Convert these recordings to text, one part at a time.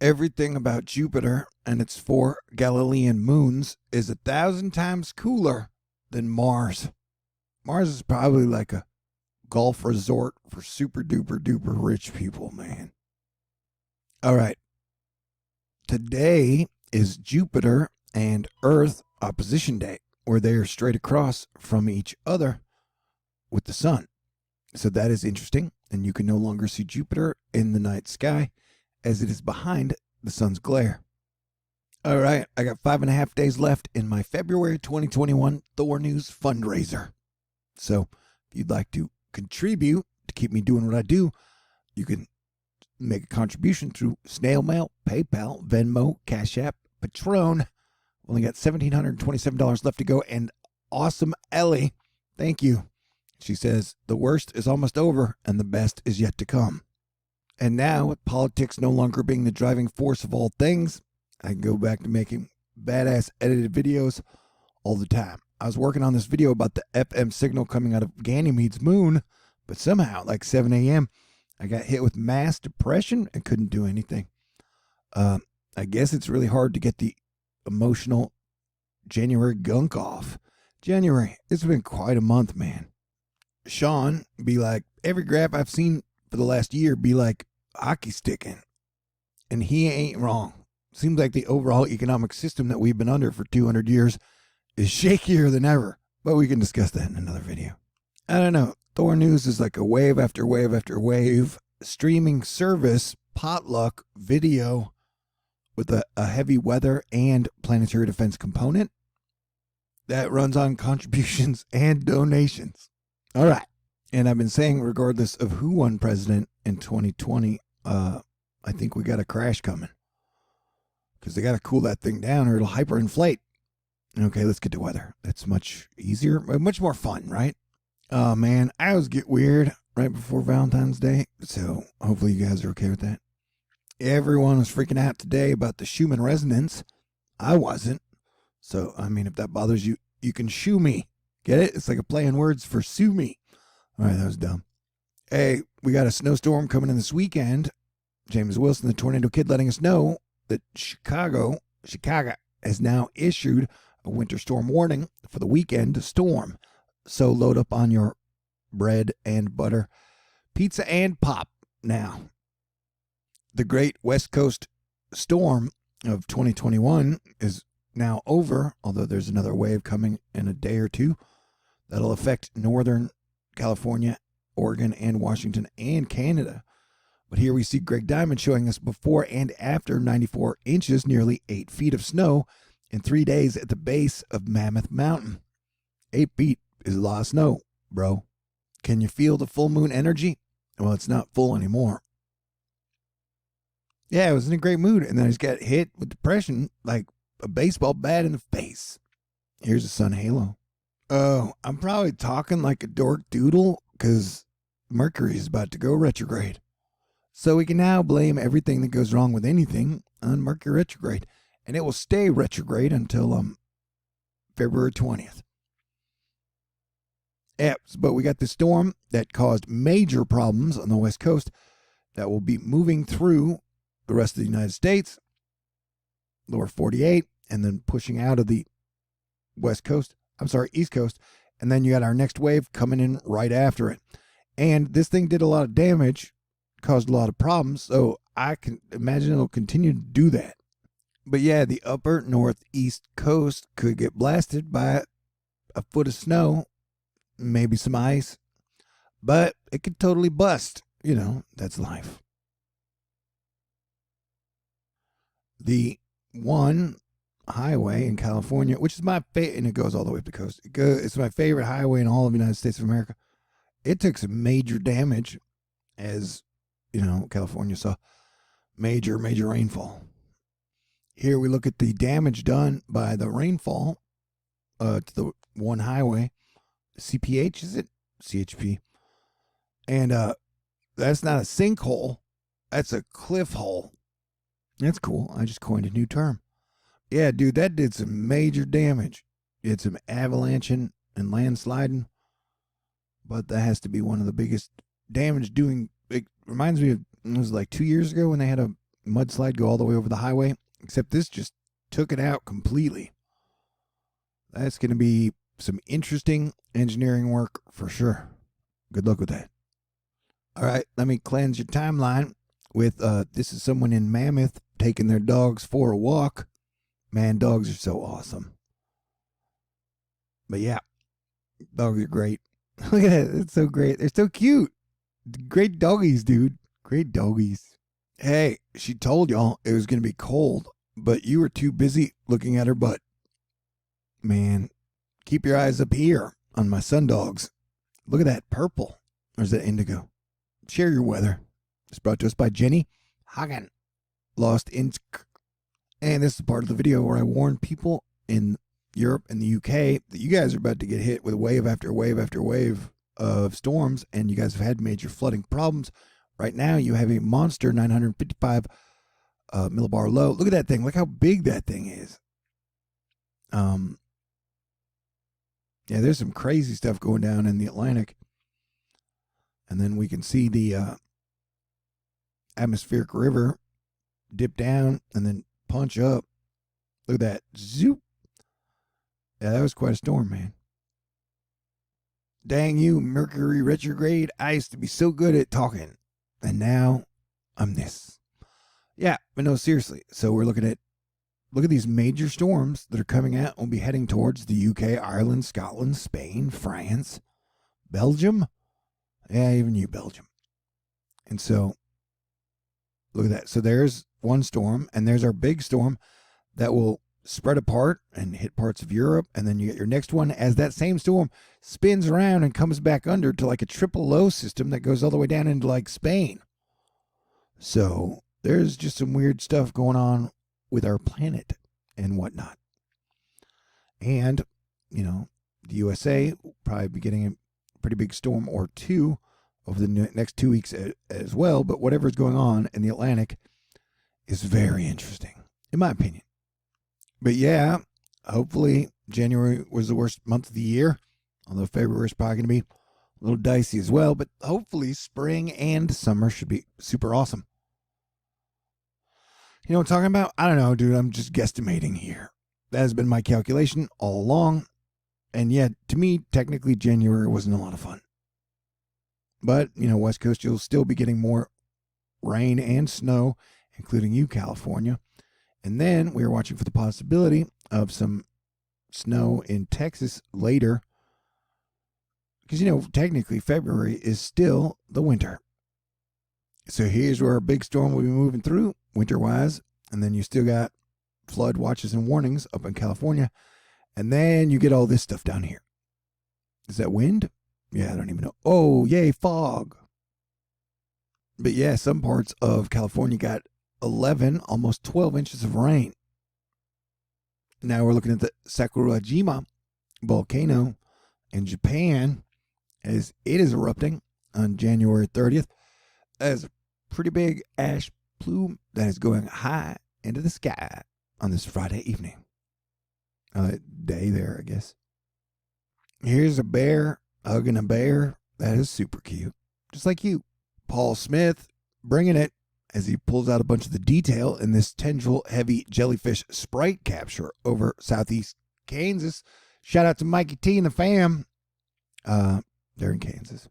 Everything about Jupiter and its 4 Galilean moons is 1,000 times cooler than Mars. Mars is probably like a golf resort for super duper duper rich people, man. All right. Today is Jupiter and Earth opposition day, where they are straight across from each other with the sun. So that is interesting, and you can no longer see Jupiter in the night sky as it is behind the sun's glare. All right, I got 5.5 days left in my February 2021 THORnews fundraiser. So if you'd like to contribute to keep me doing what I do, you can make a contribution through snail mail, PayPal, Venmo, CashApp, Patron. Only got $1,727 left to go, and awesome Ellie, thank you. She says, the worst is almost over and the best is yet to come. And now, with politics no longer being the driving force of all things, I can go back to making badass edited videos all the time. I was working on this video about the FM signal coming out of Ganymede's moon, but somehow at like 7 a.m., I got hit with mass depression and couldn't do anything. I guess it's really hard to get the emotional January gunk off. January, it's been quite a month, man. Sean be like, every graph I've seen for the last year be like hockey sticking. And he ain't wrong. Seems like the overall economic system that we've been under for 200 years is shakier than ever. But we can discuss that in another video. I don't know. THORnews is like a wave after wave after wave streaming service potluck video with a heavy weather and planetary defense component that runs on contributions and donations. All right. And I've been saying, regardless of who won president in 2020, I think we got a crash coming. Because they got to cool that thing down or it'll hyperinflate. Okay, let's get to weather. That's much easier, much more fun, right? Oh, man, I always get weird right before Valentine's Day. So hopefully you guys are okay with that. Everyone was freaking out today about the Schumann resonance. I wasn't. So, I mean, if that bothers you, you can shoo me. Get it? It's like a play on words for sue me. All right, that was dumb. Hey, we got a snowstorm coming in this weekend. James Wilson, the Tornado Kid, letting us know that Chicago has now issued a winter storm warning for the weekend storm. So load up on your bread and butter, pizza and pop now. The great West Coast storm of 2021 is now over, although there's another wave coming in a day or two that'll affect Northern California, Oregon, and Washington, and Canada. But here we see Greg Diamond showing us before and after 94 inches, nearly 8 feet of snow in 3 days at the base of Mammoth Mountain. 8 feet is a lot of snow, bro. Can you feel the full moon energy? Well, it's not full anymore. Yeah, I was in a great mood, and then I just got hit with depression like a baseball bat in the face. Here's a sun halo. Oh, I'm probably talking like a dork doodle because Mercury is about to go retrograde. So we can now blame everything that goes wrong with anything on Mercury retrograde. And it will stay retrograde until February 20th. Yep, but we got the storm that caused major problems on the West Coast that will be moving through the rest of the United States, lower 48, and then pushing out of the East Coast. And then you got our next wave coming in right after it. And this thing did a lot of damage, caused a lot of problems, so I can imagine it'll continue to do that. But yeah, the upper northeast coast could get blasted by a foot of snow, maybe some ice, but it could totally bust. You know, that's life. The one highway in California, which is my favorite, and it goes all the way up the coast. It's my favorite highway in all of the United States of America. It took some major damage as, you know, California saw major rainfall. Here we look at the damage done by the rainfall to the one highway. CPH, is it? CHP. And that's not a sinkhole. That's a cliff hole. That's cool. I just coined a new term. Yeah, dude, that did some major damage. Did some avalanching and landsliding. But that has to be one of the biggest damage doing. It reminds me of, it was like 2 years ago when they had a mudslide go all the way over the highway, except this just took it out completely. That's going to be some interesting engineering work for sure. Good luck with that. All right, let me cleanse your timeline with this is someone in Mammoth taking their dogs for a walk. Man, dogs are so awesome. But yeah, dogs are great. Look at that. It's so great. They're so cute. Great doggies, dude. Great doggies. Hey, she told y'all it was going to be cold, but you were too busy looking at her butt. Man, keep your eyes up here on my Sundogs. Look at that purple. Or is that indigo? Share your weather. It's brought to us by Jenny Hagen. Lost in. And this is part of the video where I warn people in Europe and the UK that you guys are about to get hit with wave after wave after wave of storms, and you guys have had major flooding problems. Right now, you have a monster 955 millibar low. Look at that thing. Look how big that thing is. Yeah, there's some crazy stuff going down in the Atlantic. And then we can see the atmospheric river dip down and then punch up. Look at that. Zoop. Yeah, that was quite a storm, man. Dang you, Mercury retrograde. I used to be so good at talking. And now I'm this. Yeah, but no, seriously. So we're looking at, look at these major storms that are coming out. We'll be heading towards the UK, Ireland, Scotland, Spain, France, Belgium. Yeah, even you, Belgium. And so, look at that. So there's one storm, and there's our big storm that will spread apart and hit parts of Europe. And then you get your next one as that same storm spins around and comes back under to like a triple low system that goes all the way down into like Spain. So there's just some weird stuff going on with our planet and whatnot. And, you know, the USA will probably be getting a pretty big storm or two over the next 2 weeks as well. But whatever's going on in the Atlantic is very interesting, in my opinion. But yeah, hopefully January was the worst month of the year, although February is probably going to be a little dicey as well. But hopefully spring and summer should be super awesome. You know what I'm talking about? I don't know, dude. I'm just guesstimating here. That has been my calculation all along. And yet, to me, technically, January wasn't a lot of fun. But, you know, West Coast, you'll still be getting more rain and snow, including you, California. And then we are watching for the possibility of some snow in Texas later. Because, you know, technically February is still the winter. So here's where our big storm will be moving through, winter-wise. And then you still got flood watches and warnings up in California. And then you get all this stuff down here. Is that wind? Yeah, I don't even know. Oh, yay, fog. But yeah, some parts of California got 11, almost 12 inches of rain. Now we're looking at the Sakurajima volcano in Japan as it is erupting on January 30th. That is a pretty big ash plume that is going high into the sky on this Friday evening. Day there, I guess. Here's a bear hugging a bear. That is super cute. Just like you. Paul Smith bringing it as he pulls out a bunch of the detail in this tendril heavy jellyfish sprite capture over southeast Kansas. Shout out to Mikey T and the fam. They're in Kansas.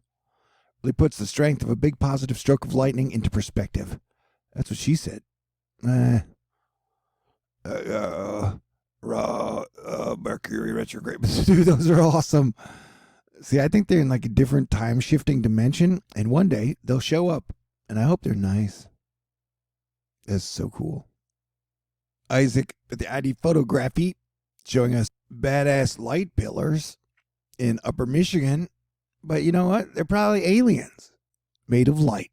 Really puts the strength of a big positive stroke of lightning into perspective. That's what she said. Mercury retrograde. Dude, those are awesome. See, I think they're in like a different time shifting dimension, and one day they'll show up, and I hope they're nice. That's so cool. Isaac with the ID photography showing us badass light pillars in Upper Michigan, but you know what? They're probably aliens made of light.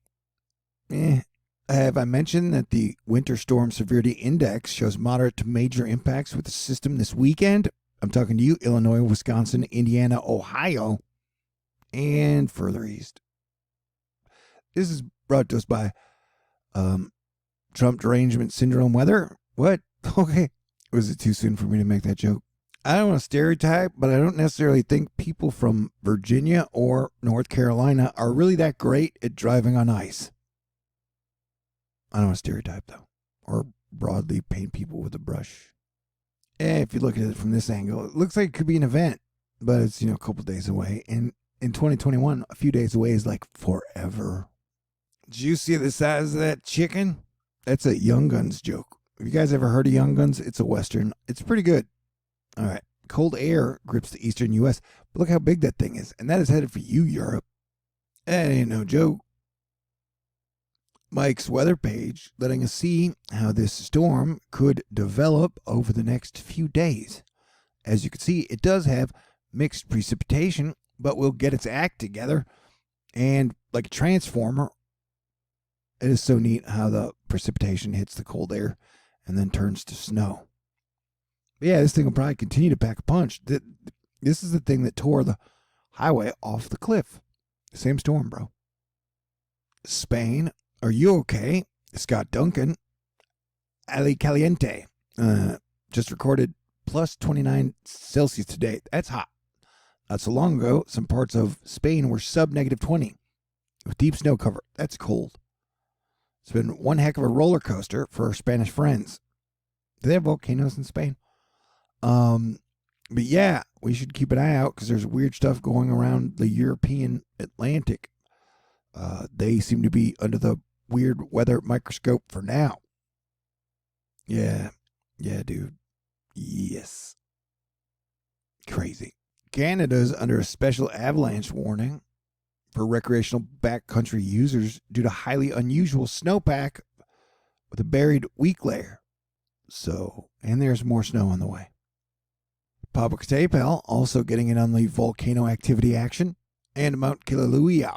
Have I mentioned that the Winter Storm Severity Index shows moderate to major impacts with the system this weekend? I'm talking to you, Illinois, Wisconsin, Indiana, Ohio, and further east. This is brought to us by Trump Derangement Syndrome weather. What? Okay. Was it too soon for me to make that joke? I don't want to stereotype, but I don't necessarily think people from Virginia or North Carolina are really that great at driving on ice. I don't want to stereotype, though. or broadly paint people with a brush. If you look at it from this angle, it looks like it could be an event, but it's, a couple days away. And in 2021, a few days away is like forever. Did you see the size of that chicken? That's a Young Guns joke. Have you guys ever heard of Young Guns? It's a Western. It's pretty good. All right. Cold air grips the eastern U.S., but look how big that thing is. And that is headed for you, Europe. That ain't no joke. Mike's weather page letting us see how this storm could develop over the next few days. As you can see, it does have mixed precipitation, but will get its act together. And like a transformer, it is so neat how the precipitation hits the cold air and then turns to snow. But yeah, this thing will probably continue to pack a punch. This is the thing that tore the highway off the cliff. Same storm, bro. Spain, are you okay? Scott Duncan, Ali Caliente, just recorded plus 29 Celsius today. That's hot. Not so long ago, some parts of Spain were sub -20 with deep snow cover. That's cold. It's been one heck of a roller coaster for our Spanish friends. Do they have volcanoes in Spain? But yeah, we should keep an eye out because there's weird stuff going around the European Atlantic. They seem to be under the weird weather microscope for now. Yeah, dude. Yes. Crazy. Canada's under a special avalanche warning for recreational backcountry users due to highly unusual snowpack with a buried weak layer. And there's more snow on the way. Popocatépetl also getting in on the volcano activity action, and Mount Kilauea.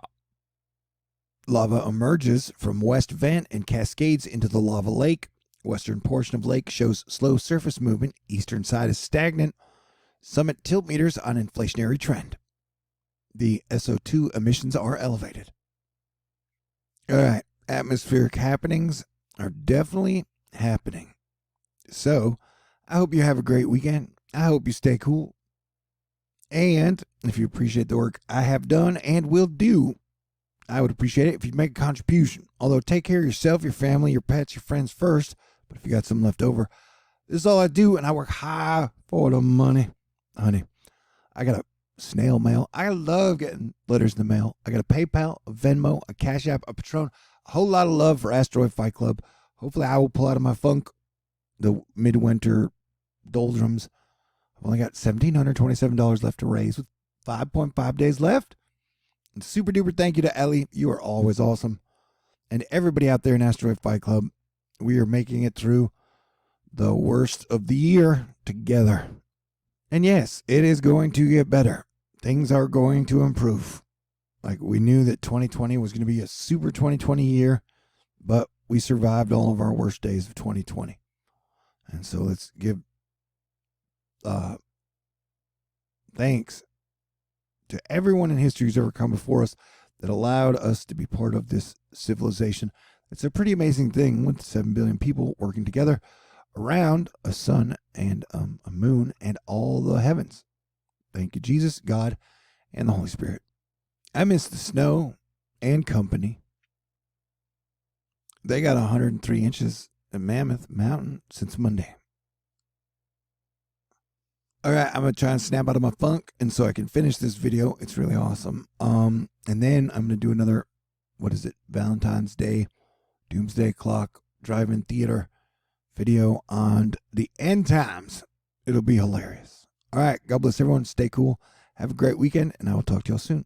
Lava emerges from west vent and cascades into the lava lake. Western portion of lake shows slow surface movement. Eastern side is stagnant. Summit tilt meters on inflationary trend. The SO2 emissions are elevated. All right, atmospheric happenings are definitely happening. So, I hope you have a great weekend. I hope you stay cool. And if you appreciate the work I have done and will do, I would appreciate it if you'd make a contribution. Although, take care of yourself, your family, your pets, your friends first. But if you got some left over, this is all I do, and I work hard for the money. Honey, I got a snail mail. I love getting letters in the mail. I got a PayPal, a Venmo, a CashApp, a Patron, a whole lot of love for Asteroid Fight Club. Hopefully I will pull out of my funk, the midwinter doldrums. I've only got $1,727 left to raise with 5.5 days left. And super duper thank you to Ellie. You are always awesome. And everybody out there in Asteroid Fight Club, we are making it through the worst of the year together. And yes, it is going to get better. Things are going to improve. Like, we knew that 2020 was going to be a super 2020 year, but we survived all of our worst days of 2020. And so let's give thanks to everyone in history who's ever come before us that allowed us to be part of this civilization. It's a pretty amazing thing with 7 billion people working together around a sun and a moon and all the heavens. Thank you, Jesus, God, and the Holy Spirit. I miss the snow and company. They got 103 inches at Mammoth Mountain since Monday. All right, I'm going to try and snap out of my funk, and so I can finish this video. It's really awesome. And then I'm going to do another, Valentine's Day, Doomsday Clock, Drive-In Theater video on the end times. It'll be hilarious. All right, God bless everyone. Stay cool. Have a great weekend, and I will talk to y'all soon.